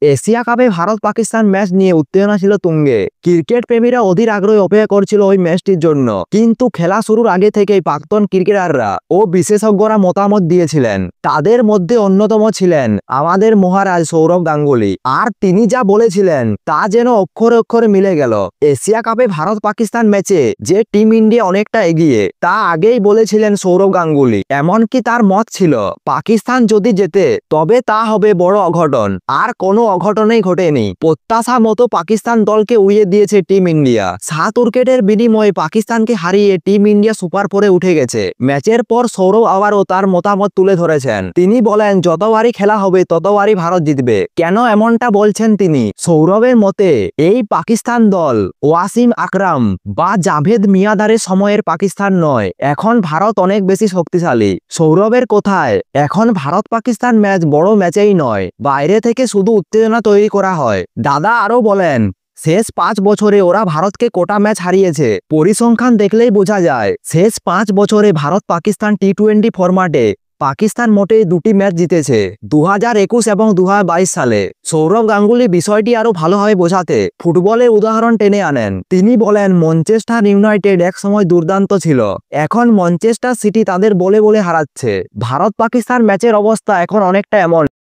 Asia কাপে Bharat Pakistan match নিয়ে উত্তেজনা ছিল তুঙ্গে। ক্রিকেট প্রেমীরা অধীর আগ্রহে অপেক্ষা করছিল ওই ম্যাচটির জন্য, কিন্তু খেলা শুরুর আগে থেকেই প্রাক্তন ক্রিকেটাররা ও বিশেষজ্ঞরা মতামত দিয়েছিলেন। তাদের মধ্যে অন্যতম ছিলেন আমাদের মহারাজ সৌরভ গাঙ্গুলী। আর তিনি যা বলেছিলেন তা যেন অক্ষরে অক্ষরে মিলে গেল। এশিয়া কাপে ভারত পাকিস্তান ম্যাচে যে টিম ইন্ডিয়া অনেকটা এগিয়ে তা আগেই বলেছিলেন সৌরভ গাঙ্গুলী। এমনকি তার মত ছিল পাকিস্তান যদি জেতে তবে তা হবে বড় অঘটন। আর কোনো অঘটনেই ঘটেনি। প্রত্যাশা মতো পাকিস্তান দলকে উড়িয়ে দিয়েছে টিম ইন্ডিয়া। 7 উইকেটের বিনিময়ে পাকিস্তানকে হারিয়ে টিম ইন্ডিয়া সুপার 4-এ উঠে গেছে। ম্যাচের পর সৌরভ আবারও তার মতামত তুলে ধরেছেন। তিনি বলেন যতবারই খেলা হবে ততবারই ভারত জিতবে। কেন এমনটা বলছেন তিনি? সৌরভের মতে এই পাকিস্তান দল ওয়াসিম আকরাম বা জাভেদ মিয়াঁদারের সময়ের পাকিস্তান নয়। এখন ভারত অনেক বেশি শক্তিশালী। সৌরভের কথায় এখন ভারত পাকিস্তান ম্যাচ বড় ম্যাচেই নয়, বাইরে থেকে শুধু উত্তেজনা তৈরি করা হয়। দাদা আরও বলেন শেষ 5 বছরে ওরা ভারতকে কোটা ম্যাচ হারিয়েছে। পরিসংখ্যান দেখলেই বোঝা যায় শেষ 5 বছরে ভারত পাকিস্তান টি-20 ফরম্যাটে পাকিস্তান মোটে 2টি ম্যাচ জিতেছে, 2021 এবং 2022 সালে। সৌরভ গাঙ্গুলী বিষয়টি আরও ভালোভাবে বোঝাতে ফুটবলের উদাহরণ টেনে আনেন। তিনি বলেন ম্যানচেস্টার ইউনাইটেড একসময় দুর্দান্ত ছিল, এখন ম্যানচেস্টার সিটি তাদের বলে বলে হারাচ্ছে। ভারত পাকিস্তান ম্যাচের অবস্থা এখন অনেকটা এমন।